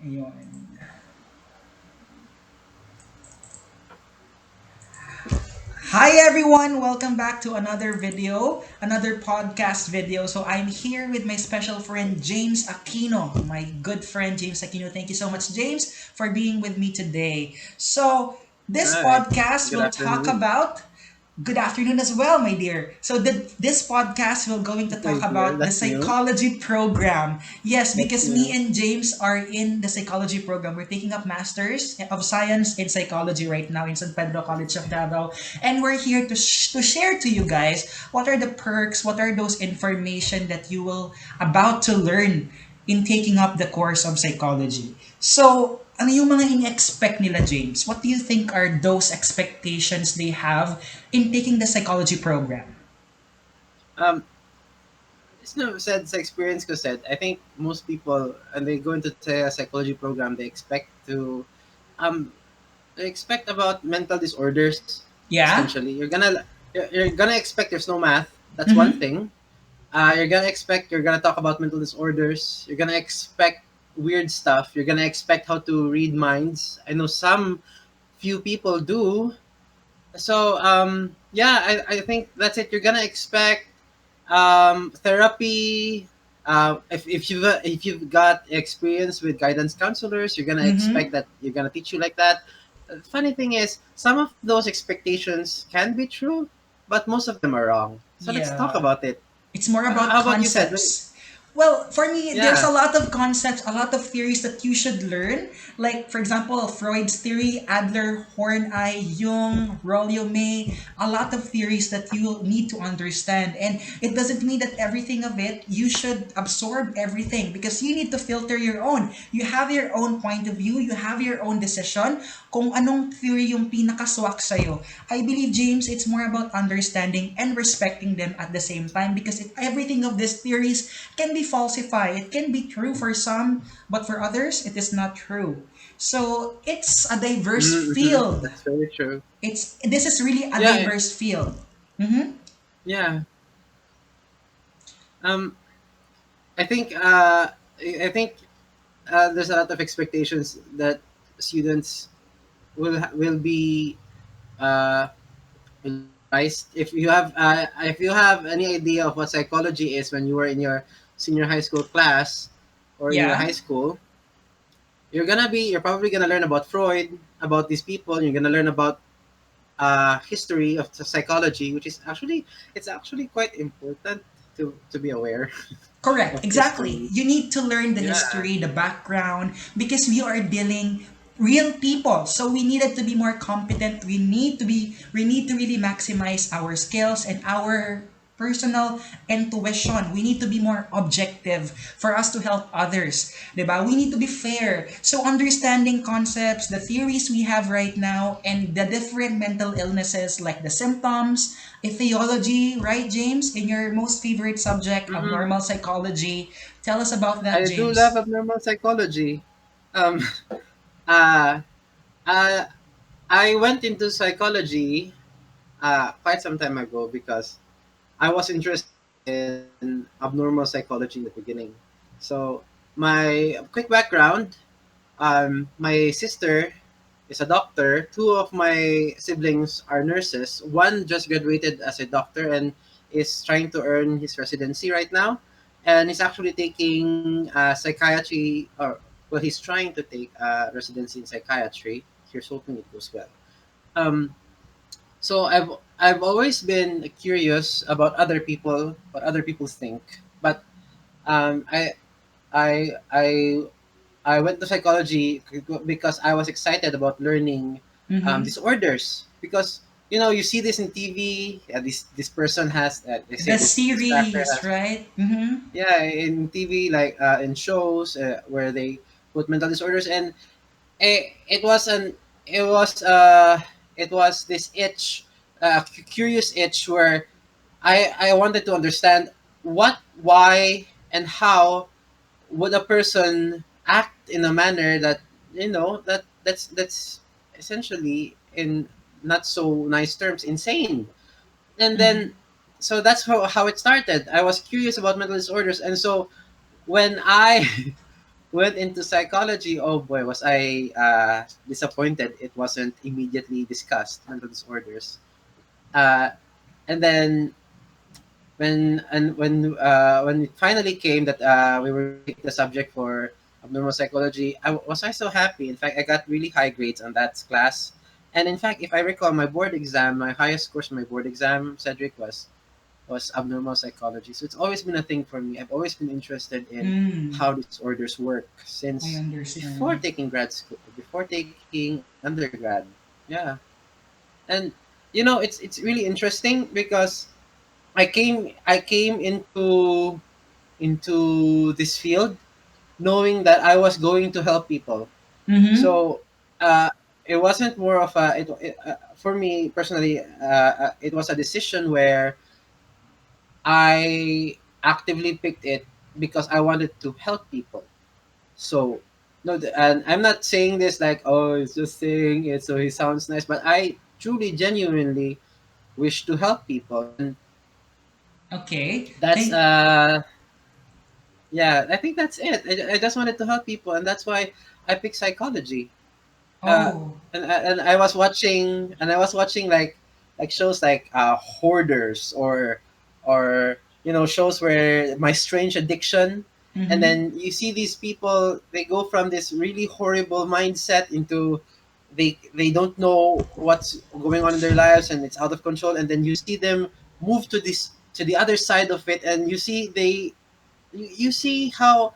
Ayun. Hi everyone, welcome back to another video, another podcast video. So I'm here with my special friend James Aquino, my good friend James Aquino. Thank you so much, James, for being with me today. So this Hi, podcast good will talk afternoon. about good afternoon as well, my dear. So this podcast will going to talk Thank you. about the That's new. psychology program. Yes, That's because me new. and James are in the psychology program. We're taking up masters of science in psychology right now in San Pedro College of Davao, and we're here to share to you guys what are the perks, what are those information that you will about to learn in taking up the course of psychology. So, ano yung mga ini-expect nila, James? What do you think are those expectations they have in taking the psychology program? Um, it's no said experience ko said. I think most people and they go into say a psychology program, um they expect about mental disorders. Yeah? Essentially, you're gonna expect there's no math. That's one Mm-hmm. thing. You're gonna talk about mental disorders. You're gonna expect weird stuff. You're gonna expect how to read minds. I know some few people do. So yeah, I think that's it. You're gonna expect therapy. If you've got experience with guidance counselors, you're gonna expect Mm-hmm. that you're gonna teach you like that. Funny thing is, some of those expectations can be true, but most of them are wrong. So let's talk Yeah. about it. It's more about How about you, Cedric? concepts. Well, for me, there's Yeah. a lot of concepts, a lot of theories that you should learn. Like, for example, Freud's theory, Adler, Horney, Jung, Rollo May, a lot of theories that you need to understand. And it doesn't mean that everything of it, you should absorb everything because you need to filter your own. You have your own point of view, you have your own decision kung anong theory yung pinakaswak sa'yo. I believe, James, it's more about understanding and respecting them at the same time because everything of these theories can be falsified. It can be true for some, but for others, it is not true. So it's a diverse Mm-hmm. field. That's very true. This is really a Yeah. diverse field. Mm-hmm. Yeah. Um, I think I think there's a lot of expectations that students will be uh, advised. If you have any idea of what psychology is when you were in your senior high school class or in your Yeah. high school, you're probably gonna learn about Freud, about these people. You're gonna learn about history of the psychology, which is actually it's actually quite important to be aware Correct, of exactly. history. You need to learn the Yeah. history, the background, because we are dealing real people. So we needed to be more competent. We need to really maximize our skills and our personal intuition. We need to be more objective for us to help others. Diba? We need to be fair. So understanding concepts, the theories we have right now, and the different mental illnesses like the symptoms, etiology, right, James? In your most favorite subject of Mm-hmm. normal psychology. Tell us about that, I do love James. abnormal psychology. Um, uh, uh, I went into psychology quite some time ago because I was interested in abnormal psychology in the beginning. So, my quick background, my sister is a doctor. Two of my siblings are nurses. One just graduated as a doctor and is trying to earn his residency right now. And he's actually taking psychiatry, or well, he's trying to take residency in psychiatry. Here's hoping it goes well. Um, so I've always been curious about other people, what other people think. But um, I I I I went to psychology because I was excited about learning Mm-hmm. disorders because you see this in TV. This person has they say The this character series, has right? Mm-hmm. yeah in TV like in shows where they put mental disorders and it was an it was it was this itch curious itch where I wanted to understand what why and how would a person act in a manner that that's essentially in not so nice terms insane. And Mm-hmm. then so that's how it started. I was curious about mental disorders, and so when I went into psychology, oh boy, was I disappointed. It wasn't immediately discussed, mental disorders. Uh, and then when it finally came that we were going to take the subject for abnormal psychology, I so happy. In fact, I got really high grades on that class. And in fact, if I recall, my board exam, my highest score in my board exam, Cedric, was abnormal psychology. So it's always been a thing for me. I've always been interested in Hmm. how disorders work I since before understand. taking grad school, before taking undergrad. Yeah, and it's really interesting because I came into this field knowing that I was going to help people. Mm-hmm. So it wasn't more of for me personally. It was a decision where I actively picked it because I wanted to help people. So no, and I'm not saying this like, oh, it's just saying it so he sounds nice, but I truly, genuinely wish to help people, and Okay. that's yeah, I think that's it. I just wanted to help people, and that's why I picked psychology. Uh, Oh. and I was watching like shows like Hoarders, or shows where My Strange Addiction, and Mm-hmm. then you see these people, they go from this really horrible mindset into they don't know what's going on in their lives, and it's out of control, and then you see them move to the other side of it, and you see how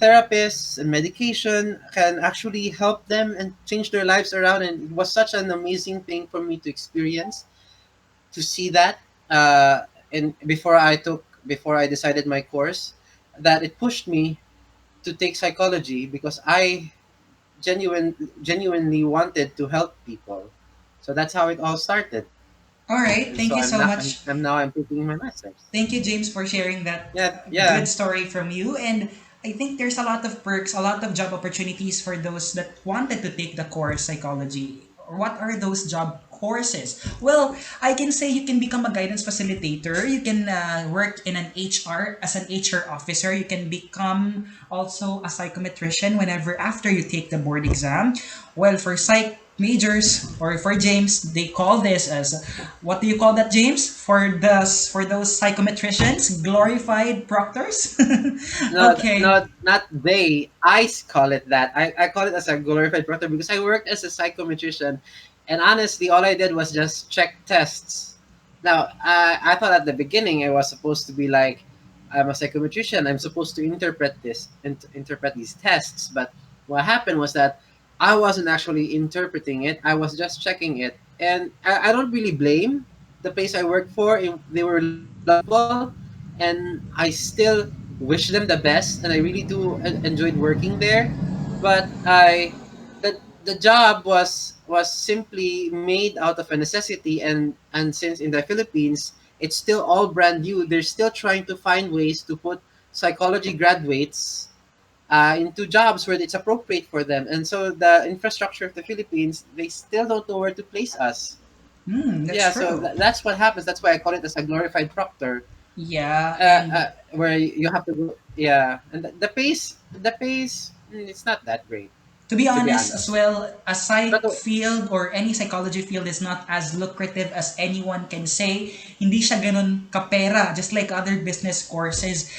therapists and medication can actually help them and change their lives around. And it was such an amazing thing for me to experience, to see that. And before I decided my course, that it pushed me to take psychology because I genuinely wanted to help people. So that's how it all started. All right. And Thank so you I'm so not much. I'm taking my master's. Thank you, James, for sharing that Yeah, yeah. good story from you. And I think there's a lot of perks, a lot of job opportunities for those that wanted to take the course psychology. What are those job courses? Well, I can say you can become a guidance facilitator. You can work in an HR as an HR officer. You can become also a psychometrician whenever after you take the board exam. Well, for psych majors or for James, they call this as what do you call that, James? For those psychometricians, glorified proctors. No, Okay. not they. Call it that. I call it as a glorified proctor because I worked as a psychometrician, and honestly, all I did was just check tests. Now, I thought at the beginning I was supposed to be like, I'm a psychometrician. I'm supposed to interpret these tests. But what happened was that I wasn't actually interpreting it. I was just checking it, and I don't really blame the place I worked for. They were lovely people, and I still wish them the best, and I really do enjoyed working there. But the job was simply made out of a necessity, and since in the Philippines it's still all brand new, they're still trying to find ways to put psychology graduates into jobs where it's appropriate for them. And so the infrastructure of the Philippines, they still don't know where to place us. Hmm, that's Yeah, so true. that's what happens. That's why I call it as a glorified proctor, Yeah, and where you have to go. Yeah, and the pace, it's not that great, to be to be honest, as honest. well, a But psych field or any psychology field is not as lucrative as anyone can say. Hindi siya ganun kapera, just like other business courses.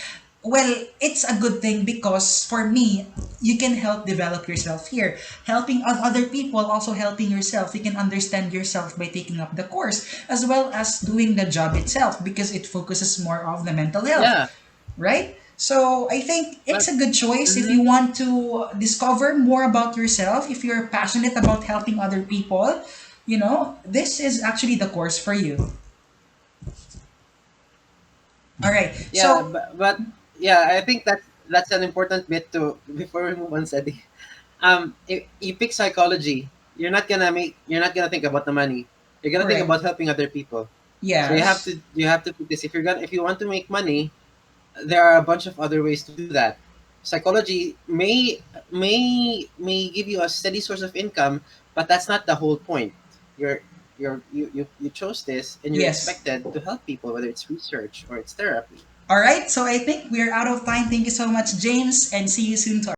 Well, it's a good thing because for me, you can help develop yourself here. Helping other people, also helping yourself. You can understand yourself by taking up the course, as well as doing the job itself because it focuses more of the mental health, yeah, right? So I think it's but a good choice if you mhm. want to discover more about yourself, if you're passionate about helping other people, this is actually the course for you. All right. Yeah, So, but yeah, I think that's an important bit to before we move on, Sadi. If you pick psychology, you're not gonna think about the money. You're gonna think correct. about helping other people. So Yes. you have to pick this. If you want to make money, there are a bunch of other ways to do that. Psychology may give you a steady source of income, but that's not the whole point. You chose this, and you're Yes. expected to help people, whether it's research or it's therapy. All right, so I think we're out of time. Thank you so much, James, and see you soon to